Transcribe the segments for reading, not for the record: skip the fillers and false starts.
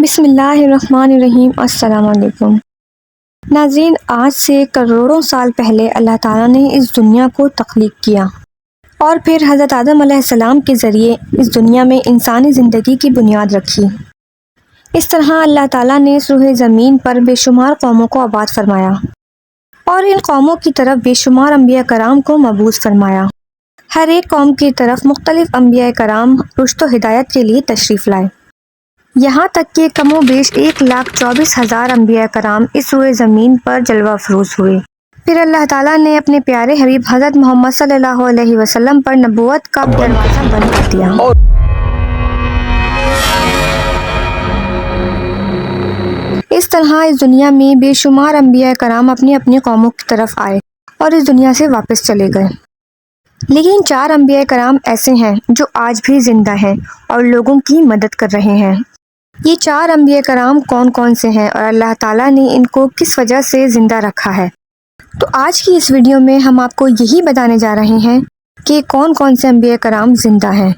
بسم اللہ الرحمن الرحیم۔ السلام علیکم ناظرین، آج سے کروڑوں سال پہلے اللہ تعالیٰ نے اس دنیا کو تخلیق کیا اور پھر حضرت آدم علیہ السلام کے ذریعے اس دنیا میں انسانی زندگی کی بنیاد رکھی۔ اس طرح اللہ تعالیٰ نے روح زمین پر بے شمار قوموں کو آباد فرمایا اور ان قوموں کی طرف بے شمار انبیاء کرام کو مبعوث فرمایا۔ ہر ایک قوم کی طرف مختلف انبیاء کرام رشد و ہدایت کے لیے تشریف لائے، یہاں تک کہ کم و بیش 1,24,000 انبیاء کرام اس روئے زمین پر جلوہ افروز ہوئے۔ پھر اللہ تعالیٰ نے اپنے پیارے حبیب حضرت محمد صلی اللہ علیہ وسلم پر نبوت کا دروازہ بند کر دیا۔ اس طرح اس دنیا میں بے شمار انبیاء کرام اپنی اپنی قوموں کی طرف آئے اور اس دنیا سے واپس چلے گئے، لیکن 4 انبیاء کرام ایسے ہیں جو آج بھی زندہ ہیں اور لوگوں کی مدد کر رہے ہیں۔ یہ 4 انبیاء کرام کون کون سے ہیں اور اللہ تعالیٰ نے ان کو کس وجہ سے زندہ رکھا ہے؟ تو آج کی اس ویڈیو میں ہم آپ کو یہی بتانے جا رہے ہیں کہ کون کون سے انبیاء کرام زندہ ہیں۔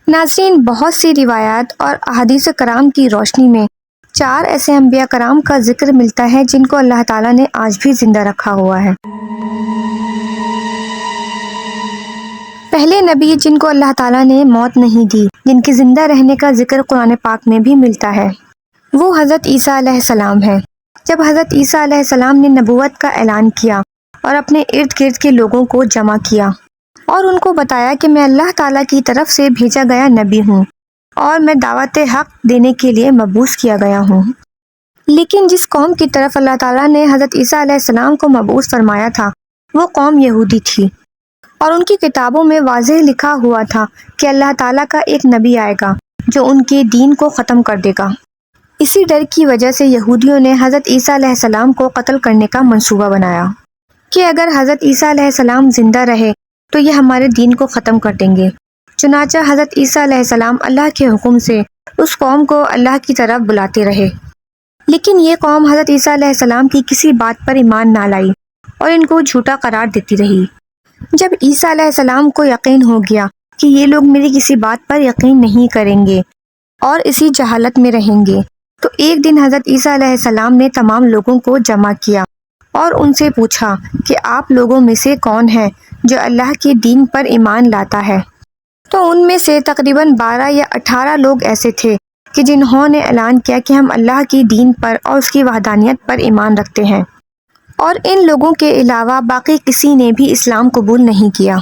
ناظرین، بہت سی روایات اور احادیث کرام کی روشنی میں 4 ایسے انبیاء کرام کا ذکر ملتا ہے جن کو اللہ تعالیٰ نے آج بھی زندہ رکھا ہوا ہے۔ پہلے نبی جن کو اللہ تعالیٰ نے موت نہیں دی، جن کے زندہ رہنے کا ذکر قرآن پاک میں بھی ملتا ہے، وہ حضرت عیسیٰ علیہ السلام ہے۔ جب حضرت عیسیٰ علیہ السلام نے نبوت کا اعلان کیا اور اپنے ارد گرد کے لوگوں کو جمع کیا اور ان کو بتایا کہ میں اللہ تعالیٰ کی طرف سے بھیجا گیا نبی ہوں اور میں دعوت حق دینے کے لیے مبعوث کیا گیا ہوں، لیکن جس قوم کی طرف اللہ تعالیٰ نے حضرت عیسیٰ علیہ السلام کو مبعوث فرمایا تھا وہ قوم یہودی تھی، اور ان کی کتابوں میں واضح لکھا ہوا تھا کہ اللہ تعالیٰ کا ایک نبی آئے گا جو ان کے دین کو ختم کر دے گا۔ اسی ڈر کی وجہ سے یہودیوں نے حضرت عیسیٰ علیہ السلام کو قتل کرنے کا منصوبہ بنایا کہ اگر حضرت عیسیٰ علیہ السلام زندہ رہے تو یہ ہمارے دین کو ختم کر دیں گے۔ چنانچہ حضرت عیسیٰ علیہ السلام اللہ کے حکم سے اس قوم کو اللہ کی طرف بلاتے رہے، لیکن یہ قوم حضرت عیسیٰ علیہ السلام کی کسی بات پر ایمان نہ لائی اور ان کو جھوٹا قرار دیتی رہی۔ جب عیسیٰ علیہ السلام کو یقین ہو گیا کہ یہ لوگ میری کسی بات پر یقین نہیں کریں گے اور اسی جہالت میں رہیں گے، تو ایک دن حضرت عیسیٰ علیہ السلام نے تمام لوگوں کو جمع کیا اور ان سے پوچھا کہ آپ لوگوں میں سے کون ہے جو اللہ کے دین پر ایمان لاتا ہے؟ تو ان میں سے تقریباً 12 یا 18 لوگ ایسے تھے کہ جنہوں نے اعلان کیا کہ ہم اللہ کی دین پر اور اس کی وحدانیت پر ایمان رکھتے ہیں، اور ان لوگوں کے علاوہ باقی کسی نے بھی اسلام قبول نہیں کیا۔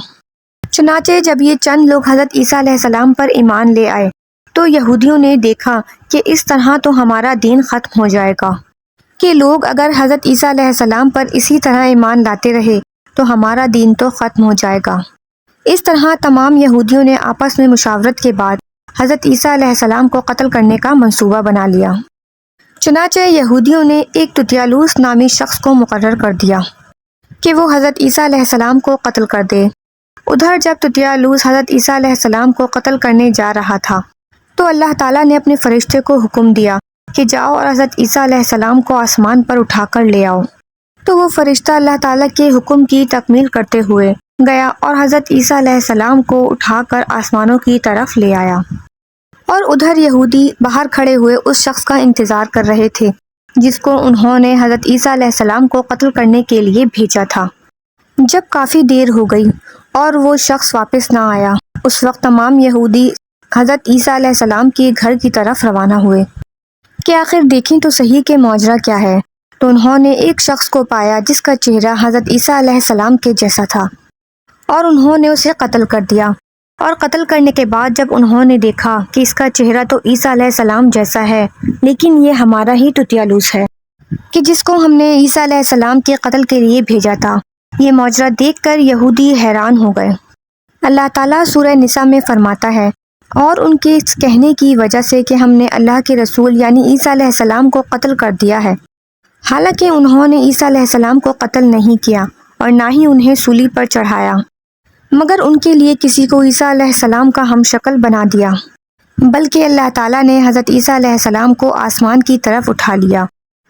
چنانچہ جب یہ چند لوگ حضرت عیسیٰ علیہ السلام پر ایمان لے آئے تو یہودیوں نے دیکھا کہ اس طرح تو ہمارا دین ختم ہو جائے گا، کہ لوگ اگر حضرت عیسیٰ علیہ السلام پر اسی طرح ایمان لاتے رہے تو ہمارا دین تو ختم ہو جائے گا۔ اس طرح تمام یہودیوں نے آپس میں مشاورت کے بعد حضرت عیسیٰ علیہ السلام کو قتل کرنے کا منصوبہ بنا لیا۔ چنانچہ یہودیوں نے ایک تتیالوس نامی شخص کو مقرر کر دیا کہ وہ حضرت عیسیٰ علیہ السلام کو قتل کر دے۔ ادھر جب تتیالوس حضرت عیسیٰ علیہ السلام کو قتل کرنے جا رہا تھا تو اللہ تعالیٰ نے اپنے فرشتے کو حکم دیا کہ جاؤ اور حضرت عیسیٰ علیہ السلام کو آسمان پر اٹھا کر لے آؤ۔ تو وہ فرشتہ اللہ تعالیٰ کے حکم کی تکمیل کرتے ہوئے گیا اور حضرت عیسیٰ علیہ السلام کو اٹھا کر آسمانوں کی طرف لے آیا، اور ادھر یہودی باہر کھڑے ہوئے اس شخص کا انتظار کر رہے تھے جس کو انہوں نے حضرت عیسیٰ علیہ السلام کو قتل کرنے کے لیے بھیجا تھا۔ جب کافی دیر ہو گئی اور وہ شخص واپس نہ آیا، اس وقت تمام یہودی حضرت عیسیٰ علیہ السلام کے گھر کی طرف روانہ ہوئے کہ آخر دیکھیں تو صحیح کہ ماجرا کیا ہے۔ تو انہوں نے ایک شخص کو پایا جس کا چہرہ حضرت عیسیٰ علیہ السلام کے جیسا تھا، اور انہوں نے اسے قتل کر دیا۔ اور قتل کرنے کے بعد جب انہوں نے دیکھا کہ اس کا چہرہ تو عیسیٰ علیہ السلام جیسا ہے، لیکن یہ ہمارا ہی تتیالوس ہے کہ جس کو ہم نے عیسیٰ علیہ السلام کے قتل کے لیے بھیجا تھا، یہ معجزہ دیکھ کر یہودی حیران ہو گئے۔ اللہ تعالیٰ سورہ نساء میں فرماتا ہے، اور ان کے اس کہنے کی وجہ سے کہ ہم نے اللہ کے رسول یعنی عیسیٰ علیہ السلام کو قتل کر دیا ہے، حالانکہ انہوں نے عیسیٰ علیہ السلام کو قتل نہیں کیا اور نہ ہی انہیں سولی پر چڑھایا، مگر ان کے لیے کسی کو عیسیٰ علیہ السلام کا ہم شکل بنا دیا، بلکہ اللہ تعالیٰ نے حضرت عیسیٰ علیہ السلام کو آسمان کی طرف اٹھا لیا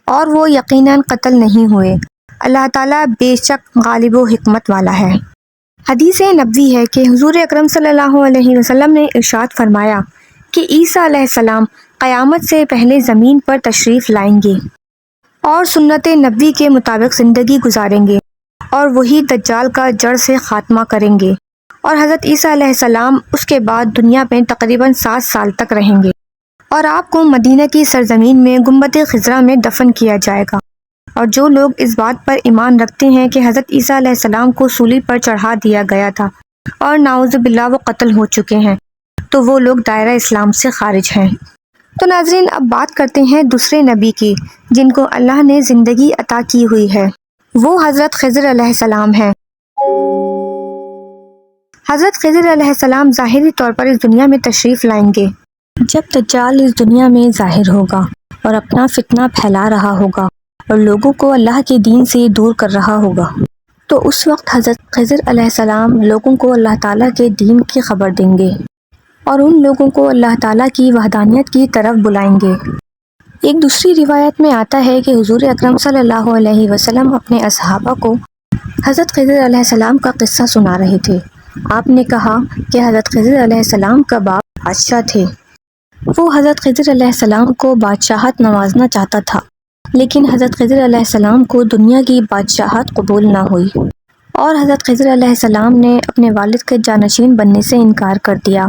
اور وہ یقیناً قتل نہیں ہوئے۔ اللہ تعالیٰ بے شک غالب و حکمت والا ہے۔ حدیث نبوی ہے کہ حضور اکرم صلی اللہ علیہ وسلم نے ارشاد فرمایا کہ عیسیٰ علیہ السلام قیامت سے پہلے زمین پر تشریف لائیں گے اور سنت نبوی کے مطابق زندگی گزاریں گے، اور وہی دجال کا جڑ سے خاتمہ کریں گے، اور حضرت عیسیٰ علیہ السلام اس کے بعد دنیا میں تقریباً 7 سال تک رہیں گے، اور آپ کو مدینہ کی سرزمین میں گنبد خضرا میں دفن کیا جائے گا۔ اور جو لوگ اس بات پر ایمان رکھتے ہیں کہ حضرت عیسیٰ علیہ السلام کو صلیب پر چڑھا دیا گیا تھا اور نعوذ باللہ وہ قتل ہو چکے ہیں، تو وہ لوگ دائرہ اسلام سے خارج ہیں۔ تو ناظرین، اب بات کرتے ہیں دوسرے نبی کی جن کو اللہ نے زندگی عطا کی ہوئی ہے، وہ حضرت خضر علیہ السلام ہیں۔ حضرت خضر علیہ السلام ظاہری طور پر اس دنیا میں تشریف لائیں گے جب دجال اس دنیا میں ظاہر ہوگا اور اپنا فتنہ پھیلا رہا ہوگا اور لوگوں کو اللہ کے دین سے دور کر رہا ہوگا، تو اس وقت حضرت خضر علیہ السلام لوگوں کو اللہ تعالیٰ کے دین کی خبر دیں گے اور ان لوگوں کو اللہ تعالیٰ کی وحدانیت کی طرف بلائیں گے۔ ایک دوسری روایت میں آتا ہے کہ حضور اکرم صلی اللہ علیہ وسلم اپنے اصحابہ کو حضرت خضر علیہ السلام کا قصہ سنا رہے تھے۔ آپ نے کہا کہ حضرت خضر علیہ السلام کا باپ بادشاہ تھے۔ وہ حضرت خضر علیہ السلام کو بادشاہت نوازنا چاہتا تھا، لیکن حضرت خضر علیہ السلام کو دنیا کی بادشاہت قبول نہ ہوئی، اور حضرت خضر علیہ السلام نے اپنے والد کے جانشین بننے سے انکار کر دیا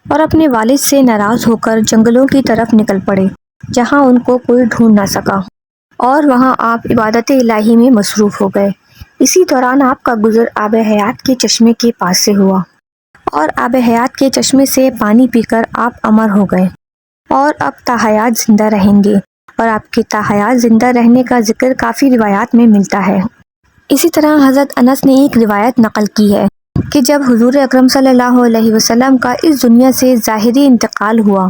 اور اپنے والد سے ناراض ہو کر جنگلوں کی طرف نکل پڑے، جہاں ان کو کوئی ڈھونڈ نہ سکا، اور وہاں آپ عبادت الہی میں مصروف ہو گئے۔ اسی دوران آپ کا گزر آب حیات کے چشمے کے پاس سے ہوا، اور آب حیات کے چشمے سے پانی پی کر آپ امر ہو گئے، اور اب تاحیات زندہ رہیں گے، اور آپ کے تاحیات زندہ رہنے کا ذکر کافی روایات میں ملتا ہے۔ اسی طرح حضرت انس نے ایک روایت نقل کی ہے کہ جب حضور اکرم صلی اللہ علیہ وسلم کا اس دنیا سے ظاہری انتقال ہوا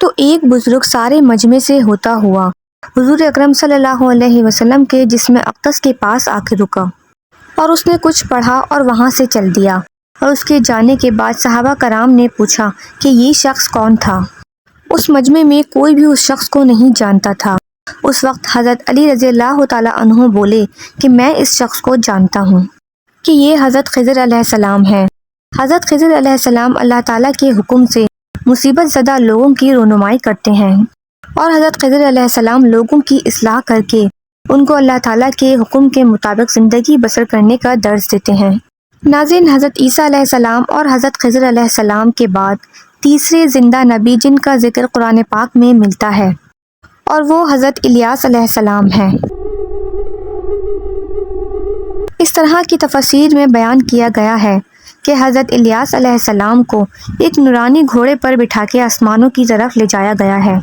تو ایک بزرگ سارے مجمع سے ہوتا ہوا حضور اکرم صلی اللہ علیہ وسلم کے جسم اقدس کے پاس آ کے رکا، اور اس نے کچھ پڑھا اور وہاں سے چل دیا، اور اس کے جانے کے بعد صحابہ کرام نے پوچھا کہ یہ شخص کون تھا؟ اس مجمع میں کوئی بھی اس شخص کو نہیں جانتا تھا۔ اس وقت حضرت علی رضی اللہ تعالیٰ عنہ بولے کہ میں اس شخص کو جانتا ہوں کہ یہ حضرت خضر علیہ السلام ہے۔ حضرت خضر علیہ السلام اللہ تعالیٰ کے حکم سے مصیبت زدہ لوگوں کی رہنمائی کرتے ہیں، اور حضرت خضر علیہ السلام لوگوں کی اصلاح کر کے ان کو اللہ تعالیٰ کے حکم کے مطابق زندگی بسر کرنے کا درس دیتے ہیں۔ ناظرین، حضرت عیسیٰ علیہ السلام اور حضرت خضر علیہ السلام کے بعد تیسرے زندہ نبی جن کا ذکر قرآن پاک میں ملتا ہے، اور وہ حضرت الیاس علیہ السلام ہیں۔ اس طرح کی تفاسیر میں بیان کیا گیا ہے کہ حضرت الیاس علیہ السلام کو ایک نورانی گھوڑے پر بٹھا کے آسمانوں کی طرف لے جایا گیا ہے۔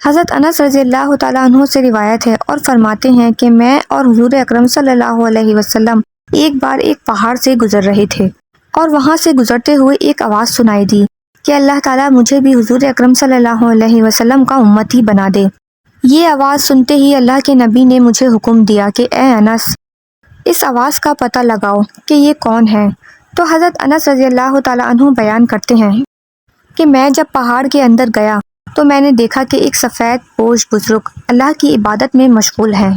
حضرت انس رضی اللہ تعالیٰ عنہ سے روایت ہے اور فرماتے ہیں کہ میں اور حضور اکرم صلی اللہ علیہ وسلم ایک بار ایک پہاڑ سے گزر رہے تھے، اور وہاں سے گزرتے ہوئے ایک آواز سنائی دی کہ اللہ تعالیٰ مجھے بھی حضور اکرم صلی اللہ علیہ وسلم کا امتی بنا دے۔ یہ آواز سنتے ہی اللہ کے نبی نے مجھے حکم دیا کہ اے انس، اس آواز کا پتہ لگاؤ کہ یہ کون ہے۔ تو حضرت انس رضی اللہ تعالیٰ عنہ بیان کرتے ہیں کہ میں جب پہاڑ کے اندر گیا تو میں نے دیکھا کہ ایک سفید پوش بزرگ اللہ کی عبادت میں مشغول ہے،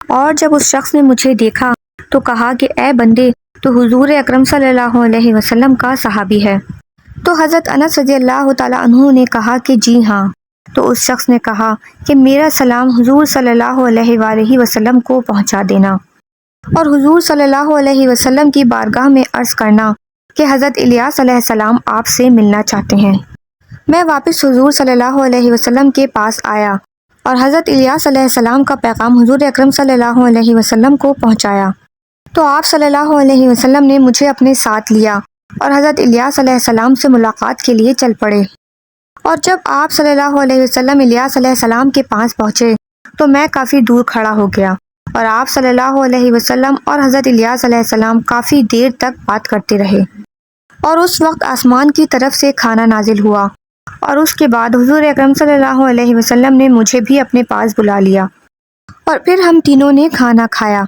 اور جب اس شخص نے مجھے دیکھا تو کہا کہ اے بندے، تو حضور اکرم صلی اللہ علیہ وسلم کا صحابی ہے۔ تو حضرت انس رضی اللہ تعالیٰ عنہ نے کہا کہ جی ہاں۔ تو اس شخص نے کہا کہ میرا سلام حضور صلی اللہ علیہ وآلہ وسلم کو پہنچا دینا، اور حضور صلی اللہ علیہ وسلم کی بارگاہ میں عرض کرنا کہ حضرت الیاس علیہ السلام آپ سے ملنا چاہتے ہیں۔ میں واپس حضور صلی اللہ علیہ وسلم کے پاس آیا اور حضرت الیاس علیہ السلام کا پیغام حضور اکرم صلی اللہ علیہ وسلم کو پہنچایا، تو آپ صلی اللہ علیہ وسلم نے مجھے اپنے ساتھ لیا اور حضرت الیاس علیہ السلام سے ملاقات کے لیے چل پڑے۔ اور جب آپ صلی اللہ علیہ وسلم الیاس علیہ السلام کے پاس پہنچے تو میں کافی دور کھڑا ہو گیا، اور آپ صلی اللہ علیہ وسلم اور حضرت الیاس علیہ السلام کافی دیر تک بات کرتے رہے، اور اس وقت آسمان کی طرف سے کھانا نازل ہوا، اور اس کے بعد حضور اکرم صلی اللہ علیہ وسلم نے مجھے بھی اپنے پاس بلا لیا، اور پھر ہم تینوں نے کھانا کھایا،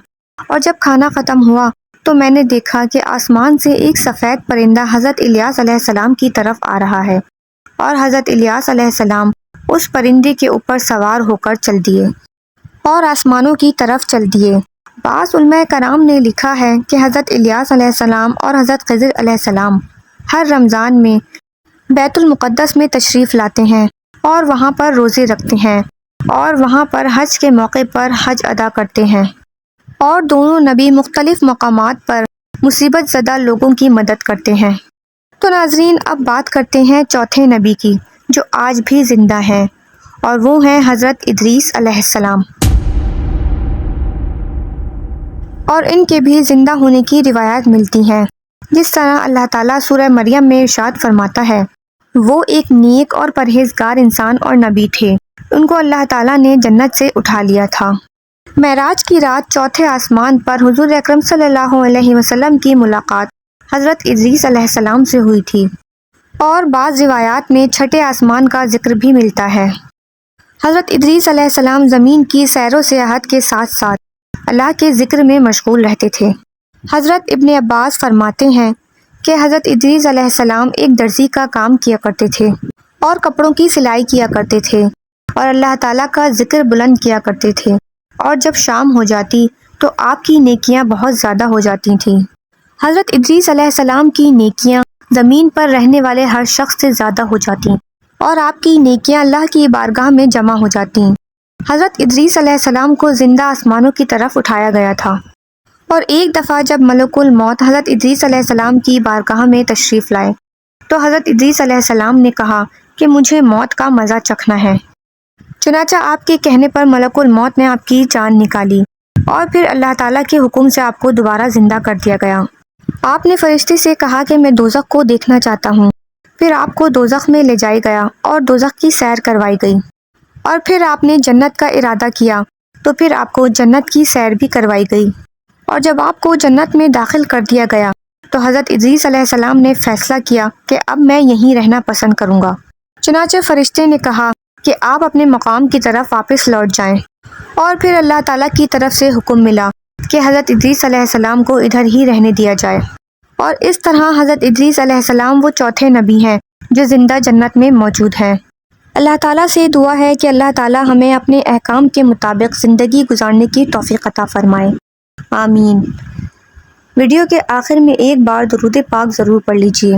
اور جب کھانا ختم ہوا تو میں نے دیکھا کہ آسمان سے ایک سفید پرندہ حضرت الیاس علیہ السلام کی طرف آ رہا ہے، اور حضرت الیاس علیہ السلام اس پرندے کے اوپر سوار ہو کر چل دیے اور آسمانوں کی طرف چل دیے۔ بعض علماء کرام نے لکھا ہے کہ حضرت الیاس علیہ السلام اور حضرت خضر علیہ السلام ہر رمضان میں بیت المقدس میں تشریف لاتے ہیں اور وہاں پر روزے رکھتے ہیں اور وہاں پر حج کے موقع پر حج ادا کرتے ہیں، اور دونوں نبی مختلف مقامات پر مصیبت زدہ لوگوں کی مدد کرتے ہیں۔ تو ناظرین، اب بات کرتے ہیں چوتھے نبی کی جو آج بھی زندہ ہیں، اور وہ ہیں حضرت ادریس علیہ السلام۔ اور ان کے بھی زندہ ہونے کی روایات ملتی ہیں، جس طرح اللہ تعالیٰ سورہ مریم میں ارشاد فرماتا ہے، وہ ایک نیک اور پرہیزگار انسان اور نبی تھے، ان کو اللہ تعالیٰ نے جنت سے اٹھا لیا تھا۔ معراج کی رات چوتھے آسمان پر حضور اکرم صلی اللہ علیہ وسلم کی ملاقات حضرت ادریس علیہ السلام سے ہوئی تھی، اور بعض روایات میں چھٹے آسمان کا ذکر بھی ملتا ہے۔ حضرت ادریس علیہ السلام زمین کی سیر و سیاحت کے ساتھ ساتھ اللہ کے ذکر میں مشغول رہتے تھے۔ حضرت ابن عباس فرماتے ہیں کہ حضرت ادریس علیہ السلام ایک درزی کا کام کیا کرتے تھے اور کپڑوں کی سلائی کیا کرتے تھے اور اللہ تعالیٰ کا ذکر بلند کیا کرتے تھے، اور جب شام ہو جاتی تو آپ کی نیکیاں بہت زیادہ ہو جاتی تھیں۔ حضرت ادریس علیہ السلام کی نیکیاں زمین پر رہنے والے ہر شخص سے زیادہ ہو جاتی اور آپ کی نیکیاں اللہ کی بارگاہ میں جمع ہو جاتی۔ حضرت ادریس علیہ السلام کو زندہ آسمانوں کی طرف اٹھایا گیا تھا، اور ایک دفعہ جب ملک الموت حضرت ادریس علیہ السلام کی بارگاہ میں تشریف لائے تو حضرت ادریس علیہ السلام نے کہا کہ مجھے موت کا مزہ چکھنا ہے۔ چنانچہ آپ کے کہنے پر ملک الموت نے آپ کی جان نکالی، اور پھر اللہ تعالیٰ کے حکم سے آپ کو دوبارہ زندہ کر دیا گیا۔ آپ نے فرشتے سے کہا کہ میں دوزخ کو دیکھنا چاہتا ہوں، پھر آپ کو دوزخ میں لے جایا گیا اور دوزخ کی سیر کروائی گئی، اور پھر آپ نے جنت کا ارادہ کیا تو پھر آپ کو جنت کی سیر بھی کروائی گئی، اور جب آپ کو جنت میں داخل کر دیا گیا تو حضرت ادریس علیہ السلام نے فیصلہ کیا کہ اب میں یہیں رہنا پسند کروں گا۔ چنانچہ فرشتے نے کہا کہ آپ اپنے مقام کی طرف واپس لوٹ جائیں، اور پھر اللہ تعالیٰ کی طرف سے حکم ملا کہ حضرت ادریس علیہ السلام کو ادھر ہی رہنے دیا جائے، اور اس طرح حضرت ادریس علیہ السلام وہ چوتھے نبی ہیں جو زندہ جنت میں موجود ہیں۔ اللہ تعالیٰ سے دعا ہے کہ اللہ تعالیٰ ہمیں اپنے احکام کے مطابق زندگی گزارنے کی توفیق عطا فرمائے، آمین۔ ویڈیو کے آخر میں ایک بار درود پاک ضرور پڑھ لیجئے۔